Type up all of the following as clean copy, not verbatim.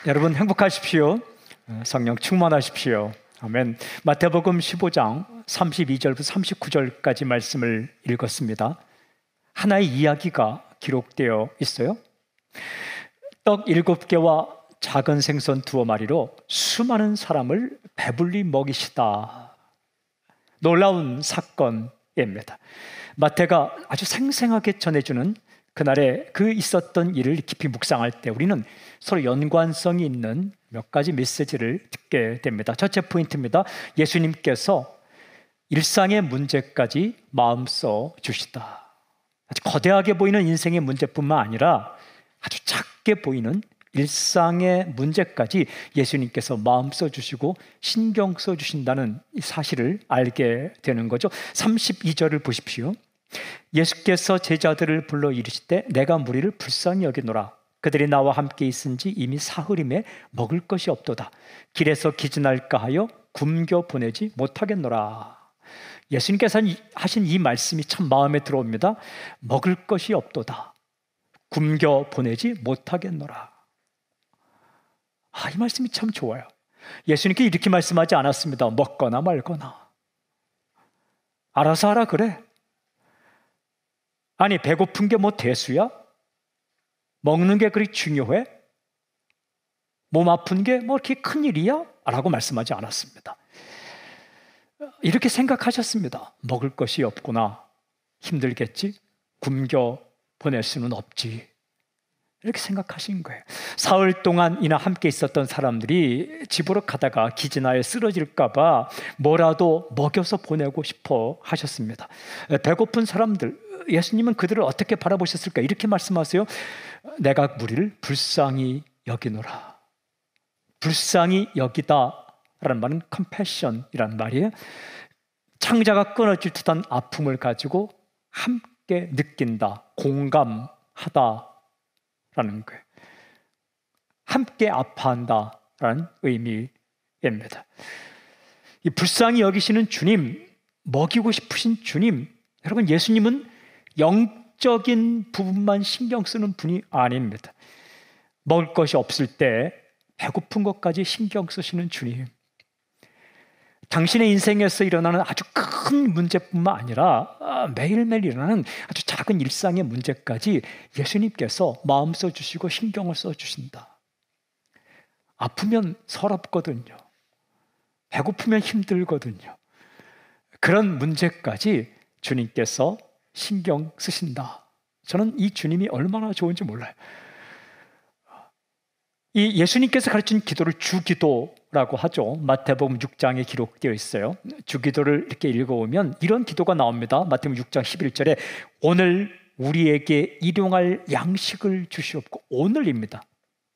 여러분 행복하십시오. 성령 충만하십시오. 아멘. 마태복음 15장 32절부터 39절까지 말씀을 읽었습니다. 하나의 이야기가 기록되어 있어요. 떡 7개와 작은 생선 2마리로 수많은 사람을 배불리 먹이시다. 놀라운 사건입니다. 마태가 아주 생생하게 전해주는 그날에 그 있었던 일을 깊이 묵상할 때 우리는 서로 연관성이 있는 몇 가지 메시지를 듣게 됩니다. 첫째 포인트입니다. 예수님께서 일상의 문제까지 마음 써 주시다. 아주 거대하게 보이는 인생의 문제뿐만 아니라 아주 작게 보이는 일상의 문제까지 예수님께서 마음 써 주시고 신경 써 주신다는 이 사실을 알게 되는 거죠. 32절을 보십시오. 예수께서 제자들을 불러 이르시되 내가 무리를 불쌍히 여기노라. 그들이 나와 함께 있은지 이미 사흘임에 먹을 것이 없도다. 길에서 기진할까 하여 굶겨 보내지 못하겠노라. 예수님께서 하신 이 말씀이 참 마음에 들어옵니다. 먹을 것이 없도다. 굶겨 보내지 못하겠노라. 이 말씀이 참 좋아요. 예수님께 이렇게 말씀하지 않았습니다. 먹거나 말거나. 알아서 하라 그래. 아니 배고픈 게 뭐 대수야? 먹는 게 그리 중요해? 몸 아픈 게 뭐 이렇게 큰일이야? 라고 말씀하지 않았습니다. 이렇게 생각하셨습니다. 먹을 것이 없구나. 힘들겠지? 굶겨 보낼 수는 없지. 이렇게 생각하신 거예요. 사흘 동안이나 함께 있었던 사람들이 집으로 가다가 기진하여 쓰러질까 봐 뭐라도 먹여서 보내고 싶어 하셨습니다. 배고픈 사람들, 예수님은 그들을 어떻게 바라보셨을까? 이렇게 말씀하세요. 내가 무리를 불쌍히 여기노라. 불쌍히 여기다 라는 말은 compassion이라는 말이에요. 창자가 끊어질 듯한 아픔을 가지고 함께 느낀다, 공감하다 라는 거예요. 함께 아파한다 라는 의미입니다. 이 불쌍히 여기시는 주님, 먹이고 싶으신 주님, 여러분 예수님은 영적인 부분만 신경 쓰는 분이 아닙니다. 먹을 것이 없을 때 배고픈 것까지 신경 쓰시는 주님. 당신의 인생에서 일어나는 아주 큰 문제뿐만 아니라 매일매일 일어나는 아주 작은 일상의 문제까지 예수님께서 마음 써주시고 신경을 써주신다. 아프면 서럽거든요. 배고프면 힘들거든요. 그런 문제까지 주님께서 신경 쓰신다. 저는 이 주님이 얼마나 좋은지 몰라요. 이 예수님께서 가르친 기도를 주기도라고 하죠. 마태복음 6장에 기록되어 있어요. 주기도를 이렇게 읽어보면 이런 기도가 나옵니다. 마태복음 6장 11절에 오늘 우리에게 일용할 양식을 주시옵고, 오늘입니다.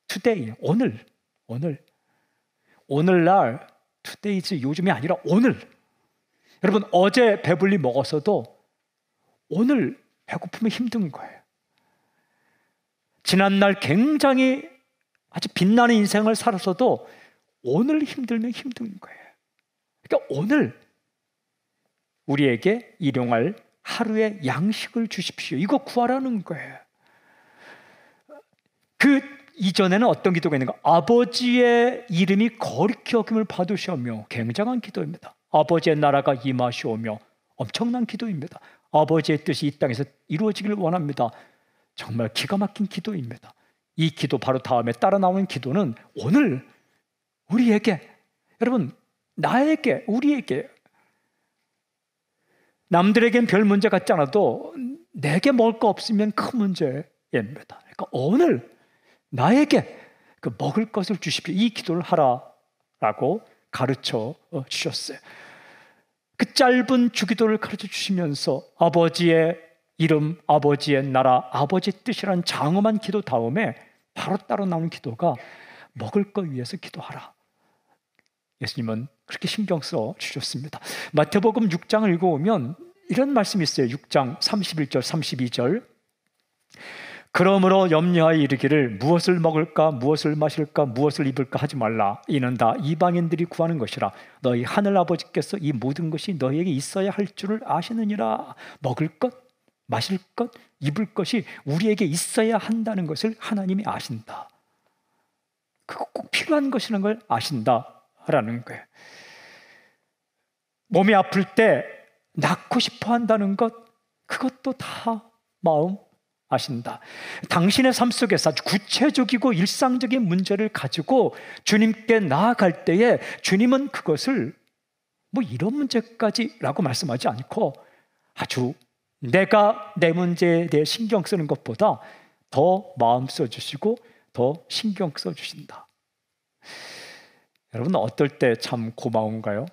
today, 오늘날, today's 요즘이 아니라 오늘. 여러분 어제 배불리 먹었어도 오늘 배고프면 힘든 거예요. 지난날 굉장히 아주 빛나는 인생을 살았어도 오늘 힘들면 힘든 거예요. 그러니까 오늘 우리에게 일용할 하루의 양식을 주십시오. 이거 구하라는 거예요. 그 이전에는 어떤 기도가 있는가? 아버지의 이름이 거룩히 여김을 받으시오며. 굉장한 기도입니다. 아버지의 나라가 임하시오며. 엄청난 기도입니다. 아버지의 뜻이 이 땅에서 이루어지기를 원합니다. 정말 기가 막힌 기도입니다. 이 기도 바로 다음에 따라 나오는 기도는 오늘 우리에게, 여러분 나에게, 우리에게, 남들에겐 별 문제 같지 않아도 내게 먹을 거 없으면 큰 문제입니다. 그러니까 오늘 나에게 그 먹을 것을 주십시오. 이 기도를 하라라고 가르쳐 주셨어요. 그 짧은 주기도를 가르쳐 주시면서 아버지의 이름, 아버지의 나라, 아버지의 뜻이라는 장엄한 기도 다음에 바로 따로 나오는 기도가 먹을 것 위해서 기도하라. 예수님은 그렇게 신경 써 주셨습니다. 마태복음 6장을 읽어보면 이런 말씀이 있어요. 6장 31절, 32절. 그러므로 염려하여 이르기를 무엇을 먹을까, 무엇을 마실까, 무엇을 입을까 하지 말라. 이는 다 이방인들이 구하는 것이라. 너희 하늘 아버지께서 이 모든 것이 너희에게 있어야 할 줄을 아시느니라. 먹을 것, 마실 것, 입을 것이 우리에게 있어야 한다는 것을 하나님이 아신다. 그거 꼭 필요한 것이라는 걸 아신다라는 거예요. 몸이 아플 때 낫고 싶어 한다는 것, 그것도 다 마음 아신다. 당신의 삶 속에서 아주 구체적이고 일상적인 문제를 가지고 주님께 나아갈 때에 주님은 그것을 뭐 이런 문제까지라고 말씀하지 않고 아주 내가 내 문제에 대해 신경 쓰는 것보다 더 마음 써주시고 더 신경 써주신다. 여러분, 어떨 때 참 고마운가요?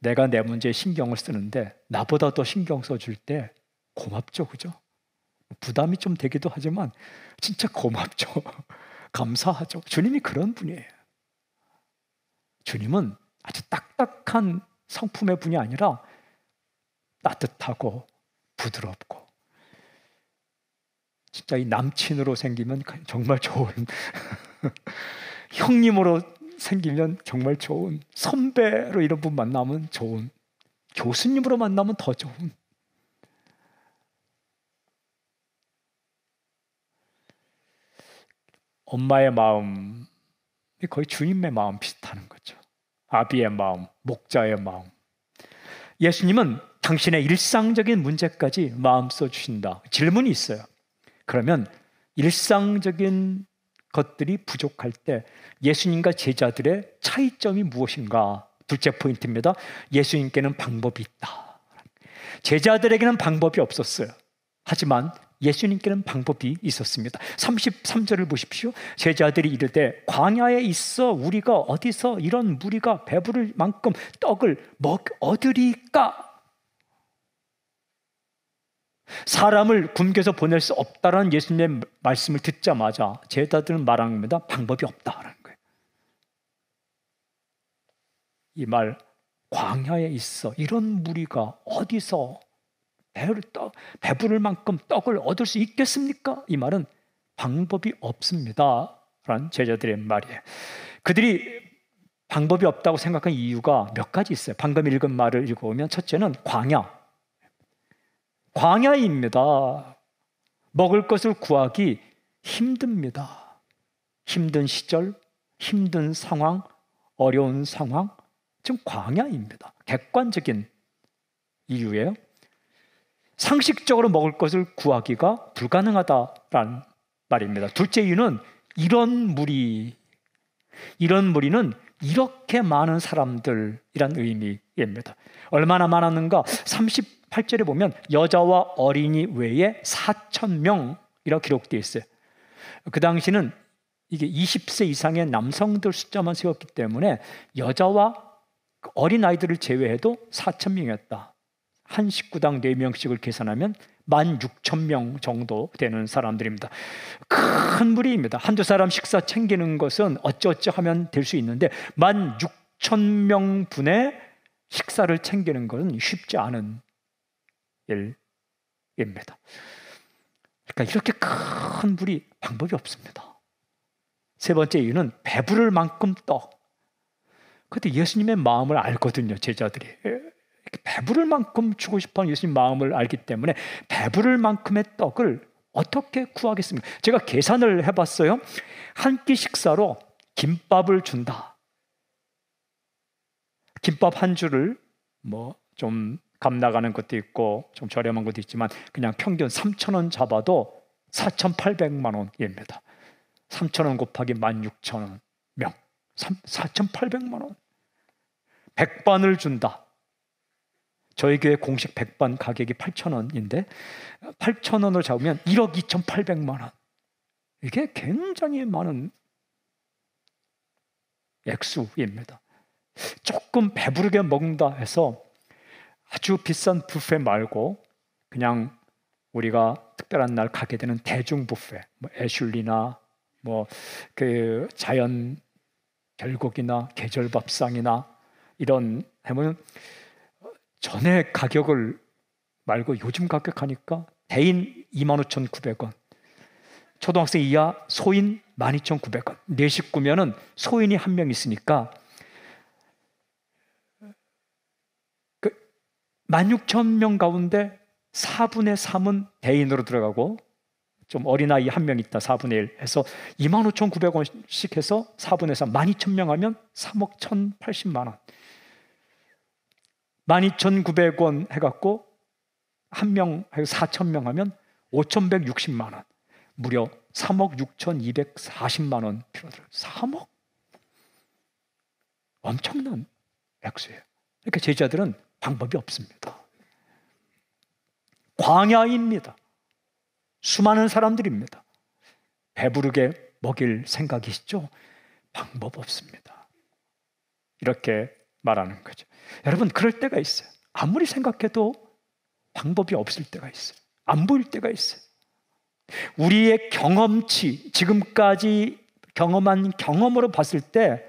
내가 내 문제에 신경을 쓰는데 나보다 더 신경 써줄 때 고맙죠, 그죠? 부담이 좀 되기도 하지만 진짜 고맙죠. 감사하죠. 주님이 그런 분이에요. 주님은 아주 딱딱한 성품의 분이 아니라 따뜻하고 부드럽고, 진짜 이 남친으로 생기면 정말 좋은 형님으로 생기면 정말 좋은, 선배로 이런 분 만나면 좋은, 교수님으로 만나면 더 좋은. 엄마의 마음이 거의 주님의 마음 비슷하는 거죠. 아비의 마음, 목자의 마음. 예수님은 당신의 일상적인 문제까지 마음 써주신다. 질문이 있어요. 그러면 일상적인 것들이 부족할 때 예수님과 제자들의 차이점이 무엇인가? 둘째 포인트입니다. 예수님께는 방법이 있다. 제자들에게는 방법이 없었어요. 하지만 예수님께는 방법이 있었습니다. 33절을 보십시오. 제자들이 이르되 광야에 있어 우리가 어디서 이런 무리가 배부를 만큼 떡을 얻으리까? 사람을 굶겨서 보낼 수 없다라는 예수님의 말씀을 듣자마자 제자들은 말하는 겁니다. 방법이 없다라는 거예요. 이 말, 광야에 있어 이런 무리가 어디서 배부를 만큼 떡을 얻을 수 있겠습니까? 이 말은 방법이 없습니다 라는 제자들의 말이에요. 그들이 방법이 없다고 생각한 이유가 몇 가지 있어요. 방금 읽은 말을 읽어보면 첫째는 광야입니다. 먹을 것을 구하기 힘듭니다. 힘든 시절, 힘든 상황, 어려운 상황, 지금 광야입니다. 객관적인 이유예요. 상식적으로 먹을 것을 구하기가 불가능하다라는 말입니다. 둘째 이유는 이런 무리는 이렇게 많은 사람들이란 의미입니다. 얼마나 많았는가? 38절에 보면 여자와 어린이 외에 4,000명이라고 기록되어 있어요. 그 당시는 이게 20세 이상의 남성들 숫자만 세웠기 때문에 여자와 어린아이들을 제외해도 4,000명이었다. 한 식구당 4명씩을 계산하면 16,000명 정도 되는 사람들입니다. 큰 무리입니다. 한두 사람 식사 챙기는 것은 어쩌어쩌 하면 될 수 있는데 16,000명 분의 식사를 챙기는 것은 쉽지 않은 일입니다. 그러니까 이렇게 큰 무리, 방법이 없습니다. 세 번째 이유는 배부를 만큼 떡. 그때 예수님의 마음을 알거든요, 제자들이. 배부를 만큼 주고 싶어하는 예수님 마음을 알기 때문에 배부를 만큼의 떡을 어떻게 구하겠습니까? 제가 계산을 해봤어요. 한 끼 식사로 김밥을 준다. 김밥 한 줄을 뭐 좀 값 나가는 것도 있고 좀 저렴한 것도 있지만 그냥 평균 3,000원 잡아도 4,800만 원입니다. 3,000원 곱하기 16,000원 명 4,800만 원. 백반을 준다. 저희 교회 공식 백반 가격이 8,000원인데 8,000원을 잡으면 1억 2,800만 원. 이게 굉장히 많은 액수입니다. 조금 배부르게 먹는다 해서 아주 비싼 뷔페 말고 그냥 우리가 특별한 날 가게 되는 대중 뷔페, 뭐 애슐리나 뭐 그 자연 결곡이나 계절밥상이나 이런 해보면 전에 가격을 말고 요즘 가격 하니까 대인 25,900원, 초등학생 이하 소인 12,900원. 네 식구면은 소인이 한 명 있으니까 16,000명 가운데 4분의 3은 대인으로 들어가고 좀 어린아이 한 명 있다 4분의 1 해서 25,900원씩 해서 4분의 3 12,000명 하면 3억 1,080만 원. 12,900원 해갖고 한 명 4,000명 하면 5,160만 원. 무려 3억 6,240만 원 필요하더라고요. 3억? 엄청난 액수예요. 그러니까 제자들은 방법이 없습니다. 광야입니다. 수많은 사람들입니다. 배부르게 먹일 생각이시죠? 방법 없습니다. 이렇게 말하는 거죠. 여러분, 그럴 때가 있어요. 아무리 생각해도 방법이 없을 때가 있어요. 안 보일 때가 있어요. 우리의 경험치, 지금까지 경험한 경험으로 봤을 때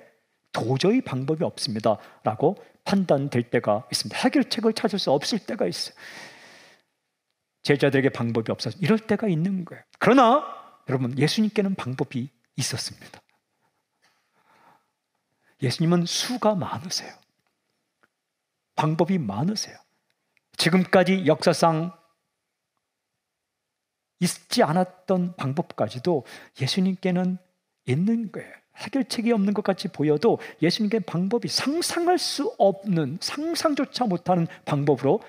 도저히 방법이 없습니다 라고 판단될 때가 있습니다. 해결책을 찾을 수 없을 때가 있어요. 제자들에게 방법이 없어서 이럴 때가 있는 거예요. 그러나 여러분, 예수님께는 방법이 있었습니다. 예수님은 수가 많으세요. 방법이 많으세요. 지금까지 역사상 있지 않았던 방법까지도 예수님께는 있는 거예요. 해결책이 없는 것 같이 보여도 예수님께 방법이 상상할 수 없는, 상상조차 못하는 방법으로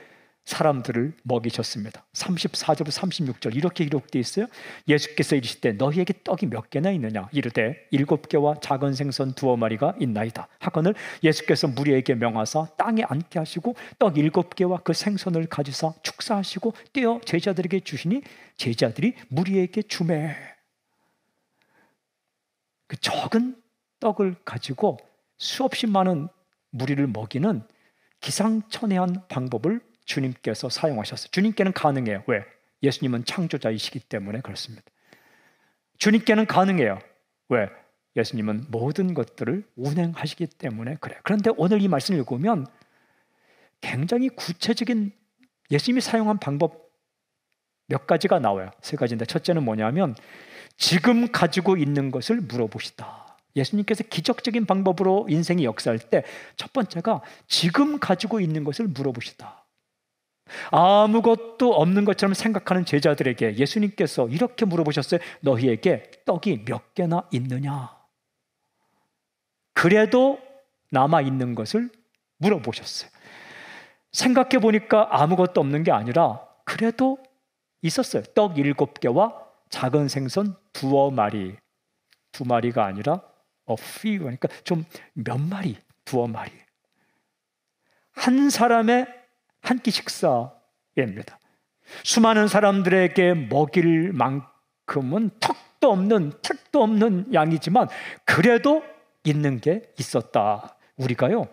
사람들을 먹이셨습니다. 34절 36절 이렇게 기록되어 있어요. 예수께서 이르시되 너희에게 떡이 몇 개나 있느냐 이르되 7개와 작은 생선 2마리가 있나이다 하거늘 예수께서 무리에게 명하사 땅에 앉게 하시고 떡 7개와 그 생선을 가지사 축사하시고 떼어 제자들에게 주시니 제자들이 무리에게 주매. 그 적은 떡을 가지고 수없이 많은 무리를 먹이는 기상천외한 방법을 주님께서 사용하셨어요. 주님께는 가능해요. 왜? 예수님은 창조자이시기 때문에 그렇습니다. 주님께는 가능해요. 왜? 예수님은 모든 것들을 운행하시기 때문에 그래요. 그런데 오늘 이 말씀을 읽으면 굉장히 구체적인 예수님이 사용한 방법 몇 가지가 나와요. 3가지인데 첫째는 뭐냐면 지금 가지고 있는 것을 물어보시다. 예수님께서 기적적인 방법으로 인생의 역사할 때 첫 번째가 지금 가지고 있는 것을 물어보시다. 아무것도 없는 것처럼 생각하는 제자들에게 예수님께서 이렇게 물어보셨어요. 너희에게 떡이 몇 개나 있느냐? 그래도 남아있는 것을 물어보셨어요. 생각해 보니까 아무것도 없는 게 아니라 그래도 있었어요. 떡 7개와 작은 생선 2마리. 2마리가 아니라 a few, 그러니까 좀 몇 마리, 2마리. 한 사람의 한 끼 식사입니다. 수많은 사람들에게 먹일 만큼은 턱도 없는 양이지만 그래도 있는 게 있었다. 우리가요,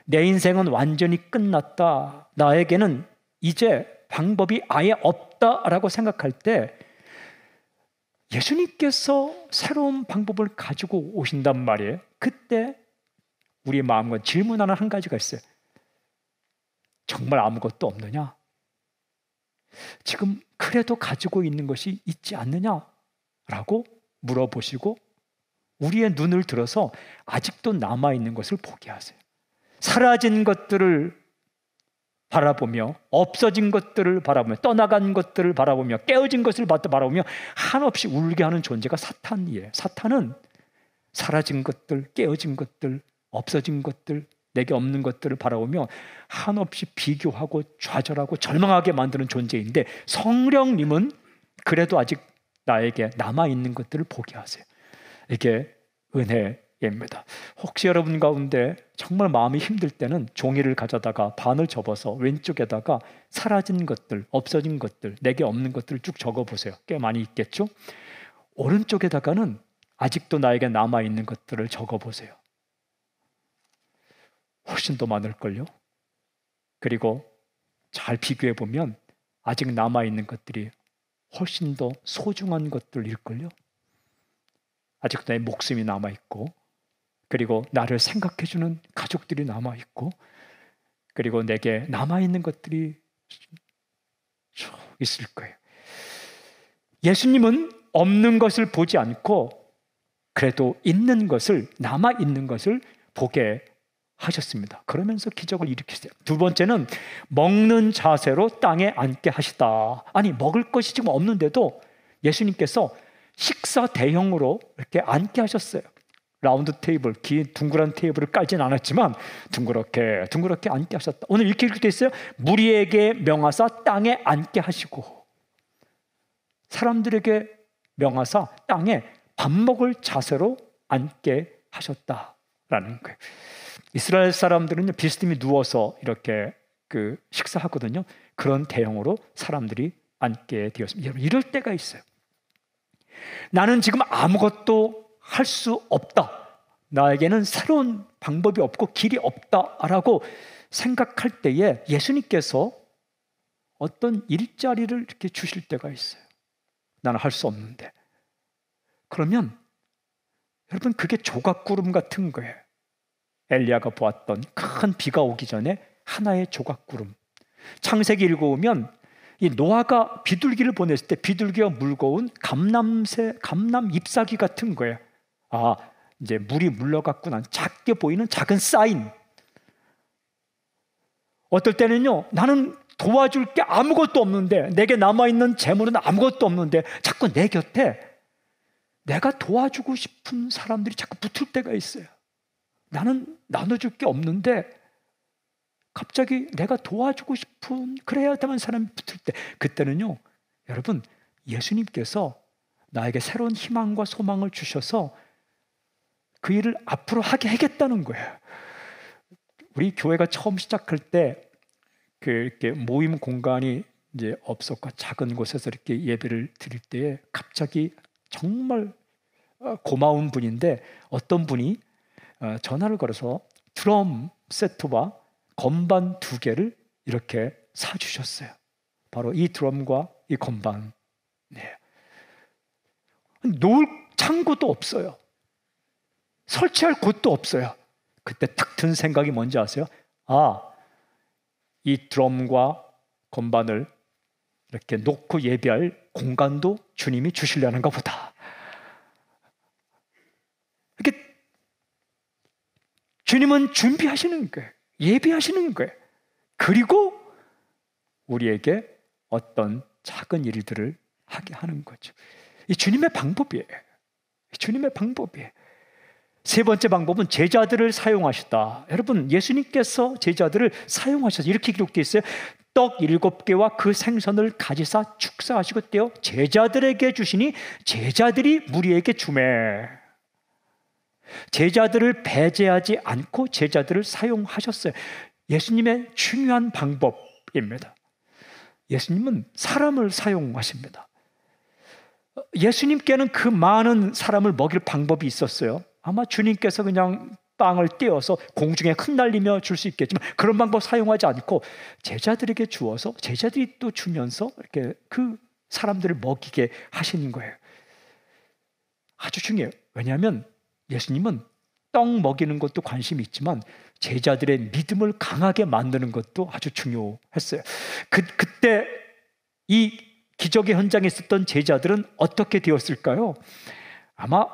내 인생은 완전히 끝났다, 나에게는 이제 방법이 아예 없다라고 생각할 때 예수님께서 새로운 방법을 가지고 오신단 말이에요. 그때 우리의 마음과 질문하는 한 가지가 있어요. 정말 아무것도 없느냐? 지금 그래도 가지고 있는 것이 있지 않느냐? 라고 물어보시고 우리의 눈을 들어서 아직도 남아있는 것을 보게 하세요. 사라진 것들을 바라보며, 없어진 것들을 바라보며, 떠나간 것들을 바라보며, 깨어진 것을 바라보며 한없이 울게 하는 존재가 사탄이에요. 사탄은 사라진 것들, 깨어진 것들, 없어진 것들, 내게 없는 것들을 바라보며 한없이 비교하고 좌절하고 절망하게 만드는 존재인데, 성령님은 그래도 아직 나에게 남아있는 것들을 보게 하세요. 이게 은혜입니다. 혹시 여러분 가운데 정말 마음이 힘들 때는 종이를 가져다가 반을 접어서 왼쪽에다가 사라진 것들, 없어진 것들, 내게 없는 것들을 쭉 적어보세요. 꽤 많이 있겠죠? 오른쪽에다가는 아직도 나에게 남아있는 것들을 적어보세요. 훨씬 더 많을걸요? 그리고 잘 비교해보면 아직 남아있는 것들이 훨씬 더 소중한 것들일걸요? 아직도 내 목숨이 남아있고, 그리고 나를 생각해주는 가족들이 남아있고, 그리고 내게 남아있는 것들이 있을 거예요. 예수님은 없는 것을 보지 않고 그래도 있는 것을, 남아있는 것을 보게 하셨습니다. 그러면서 기적을 일으키세요. 두 번째는 먹는 자세로 땅에 앉게 하시다. 아니, 먹을 것이 지금 없는데도 예수님께서 식사 대형으로 이렇게 앉게 하셨어요. 라운드 테이블, 긴 둥그란 테이블을 깔진 않았지만 둥그렇게 앉게 하셨다. 오늘 이렇게 읽을 때 있어요. 무리에게 명하사 땅에 앉게 하시고, 사람들에게 명하사 땅에 밥 먹을 자세로 앉게 하셨다라는 거예요. 이스라엘 사람들은 비스듬히 누워서 이렇게 식사하거든요. 그런 대형으로 사람들이 앉게 되었습니다. 여러분, 이럴 때가 있어요. 나는 지금 아무것도 할 수 없다, 나에게는 새로운 방법이 없고 길이 없다라고 생각할 때에 예수님께서 어떤 일자리를 이렇게 주실 때가 있어요. 나는 할 수 없는데. 그러면 여러분, 그게 조각구름 같은 거예요. 엘리야가 보았던 큰 비가 오기 전에 하나의 조각구름. 창세기 읽어보면 이 노아가 비둘기를 보냈을 때 비둘기가 물고 온 감람 잎사귀 같은 거예요. 아, 이제 물이 물러갔구나. 작게 보이는 작은 사인. 어떨 때는요, 나는 도와줄 게 아무것도 없는데, 내게 남아있는 재물은 아무것도 없는데 자꾸 내 곁에 내가 도와주고 싶은 사람들이 자꾸 붙을 때가 있어요. 나는 나눠줄 게 없는데 갑자기 내가 도와주고 싶은, 그래야 되는 사람이 붙을 때, 그때는요, 여러분, 예수님께서 나에게 새로운 희망과 소망을 주셔서 그 일을 앞으로 하게 하겠다는 거예요. 우리 교회가 처음 시작할 때 이렇게 모임 공간이 이제 없었고 작은 곳에서 이렇게 예배를 드릴 때에 갑자기 정말 고마운 분인데, 어떤 분이 전화를 걸어서 드럼 세트와 건반 2개를 이렇게 사주셨어요. 바로 이 드럼과 이 건반. 네. 놓을 창고도 없어요. 설치할 곳도 없어요. 그때 탁 든 생각이 뭔지 아세요? 아, 이 드럼과 건반을 이렇게 놓고 예배할 공간도 주님이 주시려는가 보다. 이렇게 주님은 준비하시는 거예요. 예배하시는 거예요. 그리고 우리에게 어떤 작은 일들을 하게 하는 거죠. 이 주님의 방법이에요. 주님의 방법이에요. 세 번째 방법은 제자들을 사용하시다. 여러분, 예수님께서 제자들을 사용하셔서 이렇게 기록되어 있어요. 떡 7개와 그 생선을 가지사 축사하시고 떼어 제자들에게 주시니 제자들이 무리에게 주매. 제자들을 배제하지 않고 제자들을 사용하셨어요. 예수님의 중요한 방법입니다. 예수님은 사람을 사용하십니다. 예수님께는 그 많은 사람을 먹일 방법이 있었어요. 아마 주님께서 그냥 빵을 떼어서 공중에 흩날리며 줄 수 있겠지만 그런 방법 사용하지 않고 제자들에게 주어서 제자들이 또 주면서 이렇게 그 사람들을 먹이게 하시는 거예요. 아주 중요해요. 왜냐하면 예수님은 떡 먹이는 것도 관심이 있지만 제자들의 믿음을 강하게 만드는 것도 아주 중요했어요. 그때 이 기적의 현장에 있었던 제자들은 어떻게 되었을까요? 아마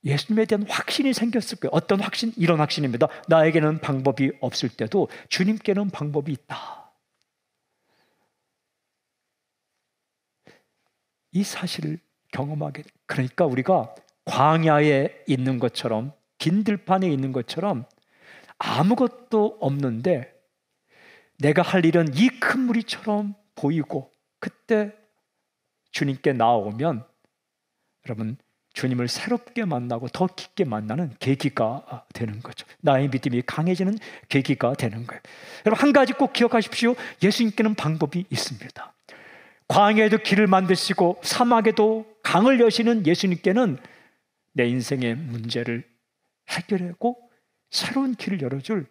예수님에 대한 확신이 생겼을 거예요. 어떤 확신? 이런 확신입니다. 나에게는 방법이 없을 때도 주님께는 방법이 있다. 이 사실을 경험하게 돼. 그러니까 우리가 광야에 있는 것처럼, 긴 들판에 있는 것처럼 아무것도 없는데 내가 할 일은 이 큰 무리처럼 보이고, 그때 주님께 나오면 여러분, 주님을 새롭게 만나고 더 깊게 만나는 계기가 되는 거죠. 나의 믿음이 강해지는 계기가 되는 거예요. 여러분, 한 가지 꼭 기억하십시오. 예수님께는 방법이 있습니다. 광야에도 길을 만드시고 사막에도 강을 여시는 예수님께는 내 인생의 문제를 해결하고 새로운 길을 열어줄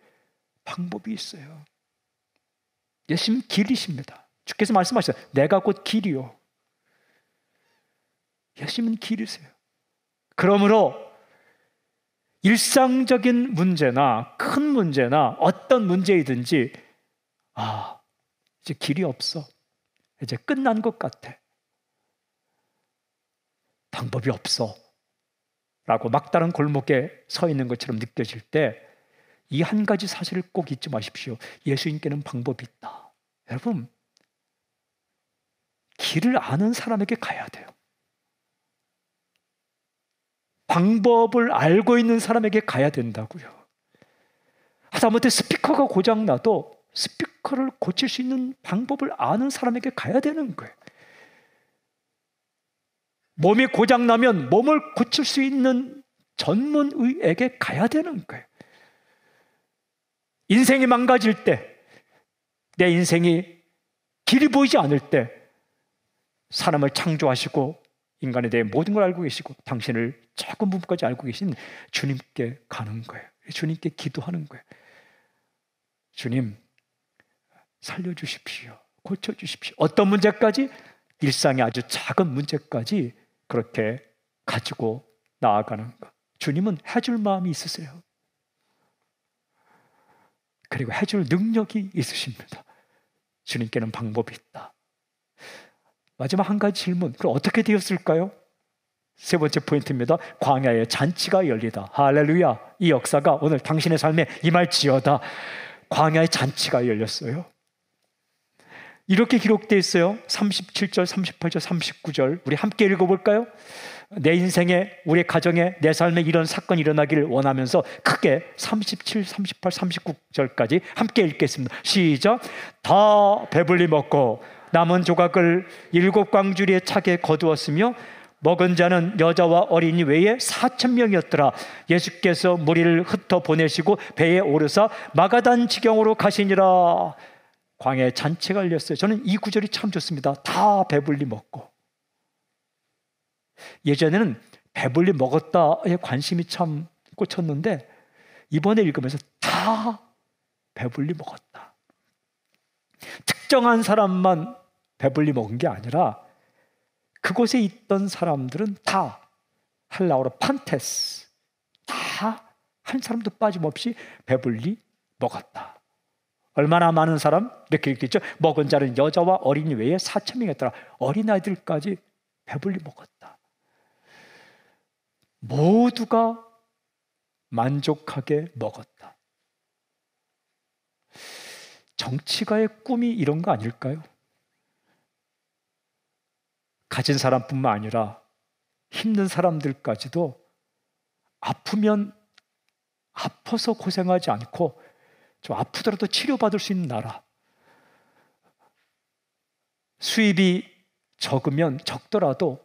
방법이 있어요. 예수님 길이십니다. 주께서 말씀하셨어요. 내가 곧 길이요. 예수님은 길이세요. 그러므로 일상적인 문제나 큰 문제나 어떤 문제이든지 이제 길이 없어. 이제 끝난 것 같아. 방법이 없어. 라고 막다른 골목에 서 있는 것처럼 느껴질 때 이 한 가지 사실을 꼭 잊지 마십시오. 예수님께는 방법이 있다. 여러분, 길을 아는 사람에게 가야 돼요. 방법을 알고 있는 사람에게 가야 된다고요. 하다못해 스피커가 고장나도 스피커를 고칠 수 있는 방법을 아는 사람에게 가야 되는 거예요. 몸이 고장나면 몸을 고칠 수 있는 전문의에게 가야 되는 거예요. 인생이 망가질 때, 내 인생이 길이 보이지 않을 때 사람을 창조하시고 인간에 대해 모든 걸 알고 계시고 당신을 작은 부분까지 알고 계신 주님께 가는 거예요. 주님께 기도하는 거예요. 주님, 살려주십시오. 고쳐주십시오. 어떤 문제까지? 일상의 아주 작은 문제까지 그렇게 가지고 나아가는 것. 주님은 해줄 마음이 있으세요. 그리고 해줄 능력이 있으십니다. 주님께는 방법이 있다. 마지막 한 가지 질문. 그럼 어떻게 되었을까요? 세 번째 포인트입니다. 광야의 잔치가 열리다. 할렐루야. 이 역사가 오늘 당신의 삶에 임할지어다. 광야의 잔치가 열렸어요. 이렇게 기록되어 있어요. 37절, 38절, 39절. 우리 함께 읽어볼까요? 내 인생에, 우리 가정에, 내 삶에 이런 사건이 일어나기를 원하면서 크게 37, 38, 39절까지 함께 읽겠습니다. 시작. 다 배불리 먹고 남은 조각을 7광주리에 차게 거두었으며 먹은 자는 여자와 어린이 외에 4,000명이었더라. 예수께서 무리를 흩어 보내시고 배에 오르사 마가단 지경으로 가시니라. 광야에 잔치가 열렸어요. 저는 이 구절이 참 좋습니다. 다 배불리 먹고. 예전에는 배불리 먹었다에 관심이 참 꽂혔는데 이번에 읽으면서 다 배불리 먹었다. 특정한 사람만 배불리 먹은 게 아니라 그곳에 있던 사람들은 다, 헬라어로 판테스, 다 한 사람도 빠짐없이 배불리 먹었다. 얼마나 많은 사람? 이렇게 읽겠죠. 먹은 자는 여자와 어린이 외에 4,000명이었더라. 어린아이들까지 배불리 먹었다. 모두가 만족하게 먹었다. 정치가의 꿈이 이런 거 아닐까요? 가진 사람뿐만 아니라 힘든 사람들까지도 아프면 아파서 고생하지 않고 좀 아프더라도 치료받을 수 있는 나라. 수입이 적더라도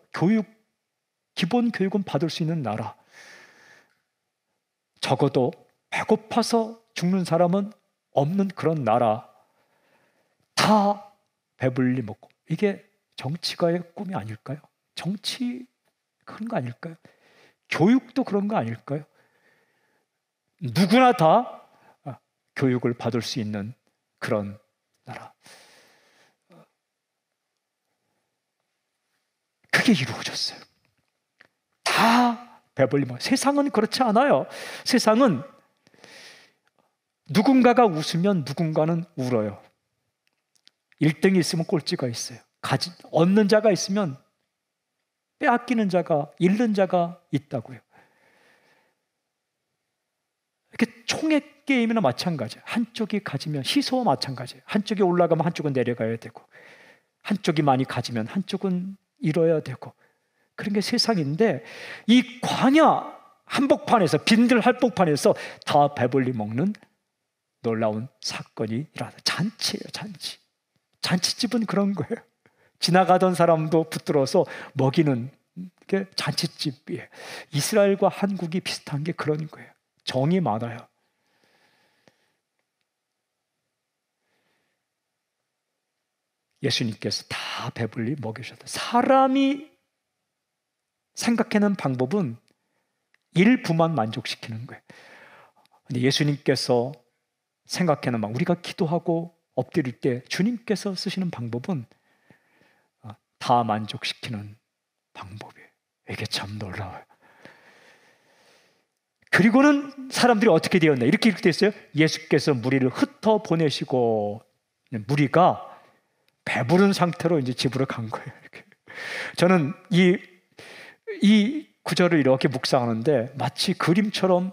기본 교육은 받을 수 있는 나라. 적어도 배고파서 죽는 사람은 없는 그런 나라. 다 배불리 먹고. 이게 정치가의 꿈이 아닐까요? 정치 그런 거 아닐까요? 교육도 그런 거 아닐까요? 누구나 다 교육을 받을 수 있는 그런 나라. 그게 이루어졌어요. 다 배불리 먹어요. 세상은 그렇지 않아요. 세상은 누군가가 웃으면 누군가는 울어요. 1등이 있으면 꼴찌가 있어요. 얻는 자가 있으면 빼앗기는 자가, 잃는 자가 있다고요. 이렇게 총액 게임이나 마찬가지예요. 한쪽이 가지면 시소와 마찬가지예요. 한쪽이 올라가면 한쪽은 내려가야 되고 한쪽이 많이 가지면 한쪽은 잃어야 되고 그런 게 세상인데 이 광야 한복판에서 빈들 한복판에서 다 배불리 먹는 놀라운 사건이 일어나다. 잔치예요. 잔치. 잔치집은 그런 거예요. 지나가던 사람도 붙들어서 먹이는 게 잔치집이에요. 이스라엘과 한국이 비슷한 게 그런 거예요. 정이 많아요. 예수님께서 다 배불리 먹이셨다. 사람이 생각하는 방법은 일부만 만족시키는 거예요. 근데 예수님께서 생각하는 우리가 기도하고 엎드릴 때 주님께서 쓰시는 방법은 다 만족시키는 방법이에요. 이게 참 놀라워요. 그리고는 사람들이 어떻게 되었나? 이렇게 되어 있어요. 예수께서 무리를 흩어 보내시고 무리가 배부른 상태로 이제 집으로 간 거예요. 이렇게. 저는 이 구절을 이렇게 묵상하는데 마치 그림처럼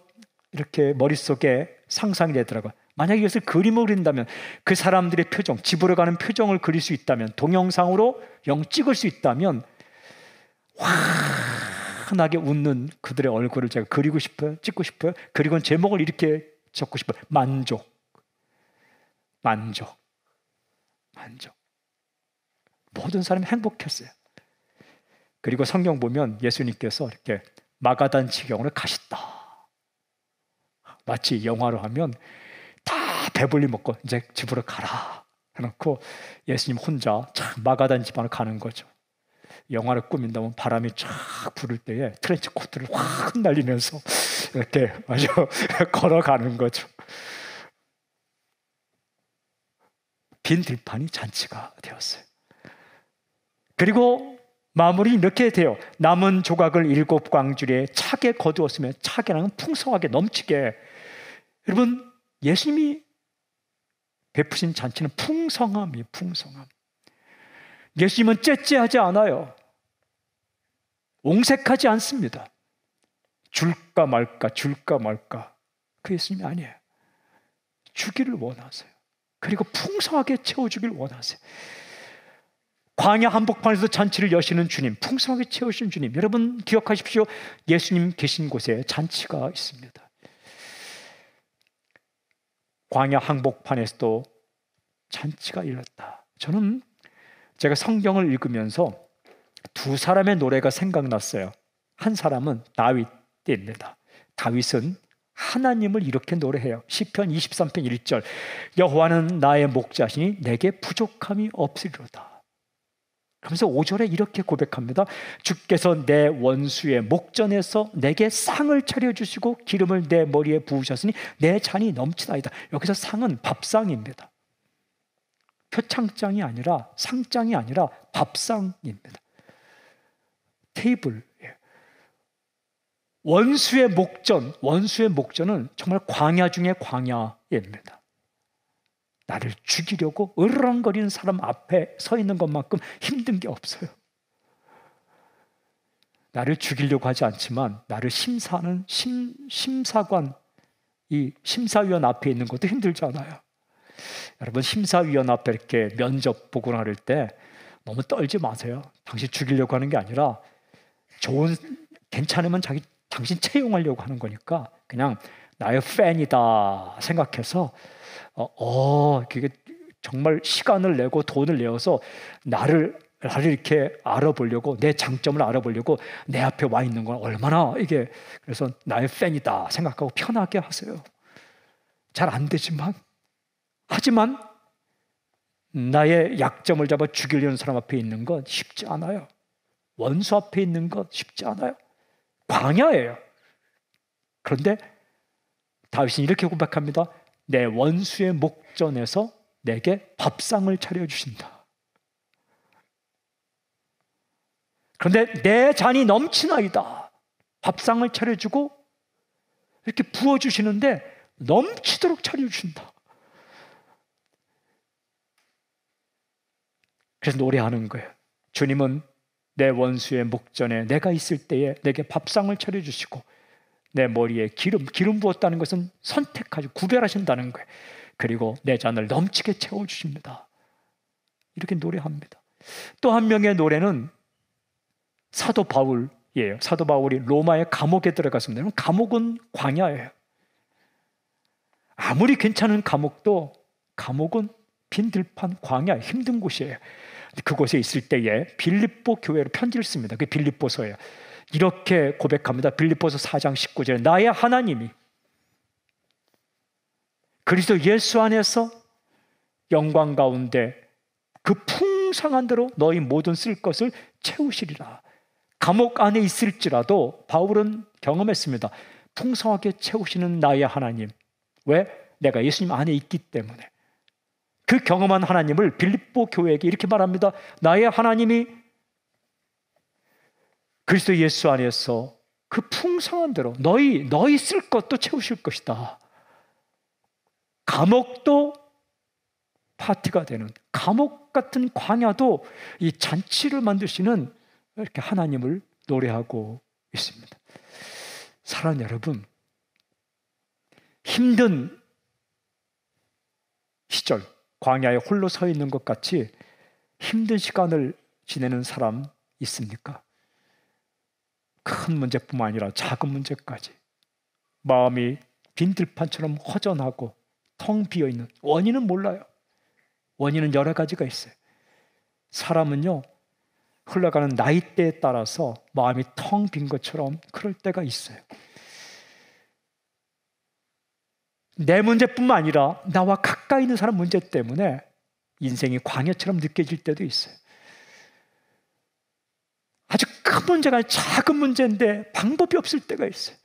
이렇게 머릿속에 상상이 되더라고요. 만약에 이것을 그림으로 그린다면 그 사람들의 표정, 집으로 가는 표정을 그릴 수 있다면 동영상으로 찍을 수 있다면 와 환하게 웃는 그들의 얼굴을 제가 그리고 싶어요. 찍고 싶어요. 그리고 제목을 이렇게 적고 싶어요. 만족. 만족. 만족. 모든 사람이 행복했어요. 그리고 성경 보면 예수님께서 이렇게 마가단 지경으로 가셨다. 마치 영화로 하면 다 배불리 먹고 이제 집으로 가라 해놓고 예수님 혼자 참 마가단 집안으로 가는 거죠. 영화를 꾸민다면 바람이 쫙 부를 때에 트렌치 코트를 확 날리면서 이렇게 아주 걸어가는 거죠. 빈 들판이 잔치가 되었어요. 그리고 마무리 이렇게 돼요. 남은 조각을 7광주리에 차게 거두었으면, 차게는 풍성하게 넘치게. 여러분, 예수님이 베푸신 잔치는 풍성함이에요. 풍성함. 예수님은 째째하지 않아요. 옹색하지 않습니다. 줄까 말까 줄까 말까. 그 예수님이 아니에요. 주기를 원하세요. 그리고 풍성하게 채워주길 원하세요. 광야 한복판에서 잔치를 여시는 주님, 풍성하게 채우신 주님. 여러분 기억하십시오. 예수님 계신 곳에 잔치가 있습니다. 광야 한복판에서도 잔치가 일었다. 저는 제가 성경을 읽으면서 두 사람의 노래가 생각났어요. 한 사람은 다윗입니다. 다윗은 하나님을 이렇게 노래해요. 시편 23편 1절. 여호와는 나의 목자시니 내게 부족함이 없으리로다. 그러면서 5절에 이렇게 고백합니다. 주께서 내 원수의 목전에서 내게 상을 차려주시고 기름을 내 머리에 부으셨으니 내 잔이 넘치나이다. 여기서 상은 밥상입니다. 표창장이 아니라, 상장이 아니라 밥상입니다. 테이블. 원수의 목전은 정말 광야 중의 광야입니다. 나를 죽이려고 으르렁거리는 사람 앞에 서 있는 것만큼 힘든 게 없어요. 나를 죽이려고 하지 않지만 나를 심사하는 심사관, 이 심사위원 앞에 있는 것도 힘들잖아요. 여러분, 심사위원 앞에 이렇게 면접 보거나 할 때 너무 떨지 마세요. 당신 죽이려고 하는 게 아니라 괜찮으면 당신 채용하려고 하는 거니까 그냥 나의 팬이다 생각해서 그게 정말 시간을 내고 돈을 내어서 나를 이렇게 알아보려고, 내 장점을 알아보려고 내 앞에 와 있는 건 얼마나 이게, 그래서 나의 팬이다 생각하고 편하게 하세요. 잘 안 되지만, 하지만 나의 약점을 잡아 죽이려는 사람 앞에 있는 건 쉽지 않아요. 원수 앞에 있는 건 쉽지 않아요. 광야예요. 그런데 다윗은 이렇게 고백합니다. 내 원수의 목전에서 내게 밥상을 차려주신다. 그런데 내 잔이 넘치나이다. 밥상을 차려주고 이렇게 부어주시는데 넘치도록 차려주신다. 그래서 노래하는 거예요. 주님은 내 원수의 목전에 내가 있을 때에 내게 밥상을 차려주시고 내 머리에 기름 부었다는 것은 선택하시고 구별하신다는 거예요. 그리고 내 잔을 넘치게 채워주십니다. 이렇게 노래합니다. 또 한 명의 노래는 사도 바울이에요. 사도 바울이 로마의 감옥에 들어갔습니다. 감옥은 광야예요. 아무리 괜찮은 감옥도 감옥은 빈들판 광야, 힘든 곳이에요. 그곳에 있을 때에 빌립보 교회로 편지를 씁니다. 그게 빌립보서예요. 이렇게 고백합니다. 빌립보서 4장 19절에 나의 하나님이 그리스도 예수 안에서 영광 가운데 그 풍성한 대로 너희 모든 쓸 것을 채우시리라. 감옥 안에 있을지라도 바울은 경험했습니다. 풍성하게 채우시는 나의 하나님. 왜? 내가 예수님 안에 있기 때문에. 그 경험한 하나님을 빌립보 교회에게 이렇게 말합니다. 나의 하나님이 그리스도 예수 안에서 그 풍성한 대로 너희 쓸 것도 채우실 것이다. 감옥도 파티가 되는, 감옥 같은 광야도 이 잔치를 만드시는 이렇게 하나님을 노래하고 있습니다. 사랑하는 여러분, 힘든 시절, 광야에 홀로 서 있는 것 같이 힘든 시간을 지내는 사람 있습니까? 큰 문제뿐만 아니라 작은 문제까지 마음이 빈 들판처럼 허전하고 텅 비어있는, 원인은 몰라요. 원인은 여러 가지가 있어요. 사람은요, 흘러가는 나이대에 따라서 마음이 텅 빈 것처럼 그럴 때가 있어요. 내 문제뿐만 아니라 나와 가까이 있는 사람 문제 때문에 인생이 광야처럼 느껴질 때도 있어요. 아주 큰 문제가 아니라 작은 문제인데 방법이 없을 때가 있어요.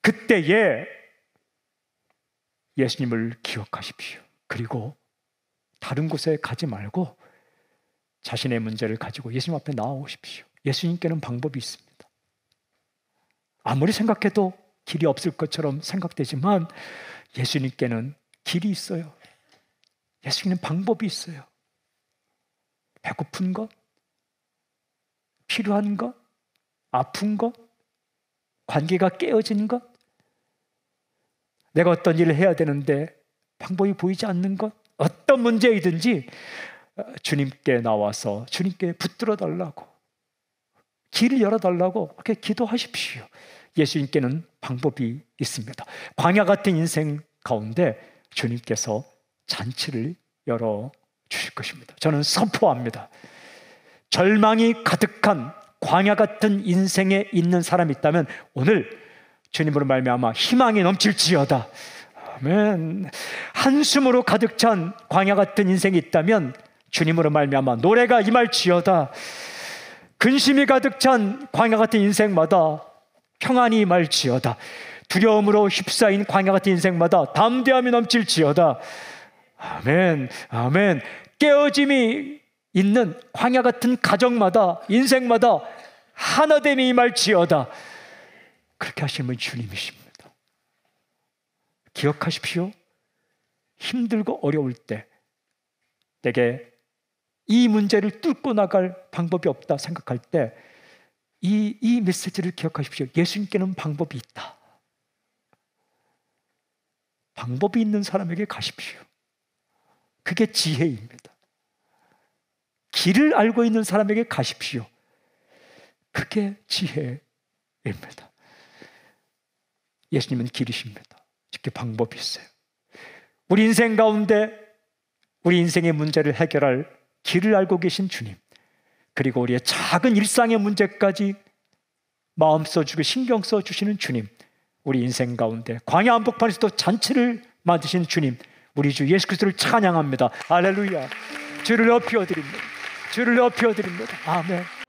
그때에 예수님을 기억하십시오. 그리고 다른 곳에 가지 말고 자신의 문제를 가지고 예수님 앞에 나아오십시오. 예수님께는 방법이 있습니다. 아무리 생각해도 길이 없을 것처럼 생각되지만 예수님께는 길이 있어요. 예수님은 방법이 있어요. 배고픈 것, 필요한 것, 아픈 것, 관계가 깨어진 것, 내가 어떤 일을 해야 되는데 방법이 보이지 않는 것, 어떤 문제이든지 주님께 나와서 주님께 붙들어 달라고, 길을 열어달라고 이렇게 기도하십시오. 예수님께는 방법이 있습니다. 광야 같은 인생 가운데 주님께서 잔치를 열어주실 것입니다. 저는 선포합니다. 절망이 가득한 광야 같은 인생에 있는 사람이 있다면 오늘 주님으로 말미암아 희망이 넘칠지어다. 아멘. 한숨으로 가득 찬 광야 같은 인생이 있다면 주님으로 말미암아 노래가 임할지어다. 근심이 가득 찬 광야 같은 인생마다 평안이 임할지어다. 두려움으로 휩싸인 광야 같은 인생마다 담대함이 넘칠지어다. 아멘, 아멘. 깨어짐이 있는 광야 같은 가정마다, 인생마다 하나됨이 임할지어다. 그렇게 하시는 주님이십니다. 기억하십시오. 힘들고 어려울 때 내게 이 문제를 뚫고 나갈 방법이 없다 생각할 때 이 메시지를 기억하십시오. 예수님께는 방법이 있다. 방법이 있는 사람에게 가십시오. 그게 지혜입니다. 길을 알고 있는 사람에게 가십시오. 그게 지혜입니다. 예수님은 길이십니다. 쉽게 방법이 있어요. 우리 인생 가운데 우리 인생의 문제를 해결할 길을 알고 계신 주님, 그리고 우리의 작은 일상의 문제까지 마음 써주고 신경 써주시는 주님, 우리 인생 가운데 광야 한복판에서도 잔치를 만드시는 주님, 우리 주 예수 그리스도를 찬양합니다. 할렐루야. 주를 높여드립니다. 주를 높여드립니다. 아멘.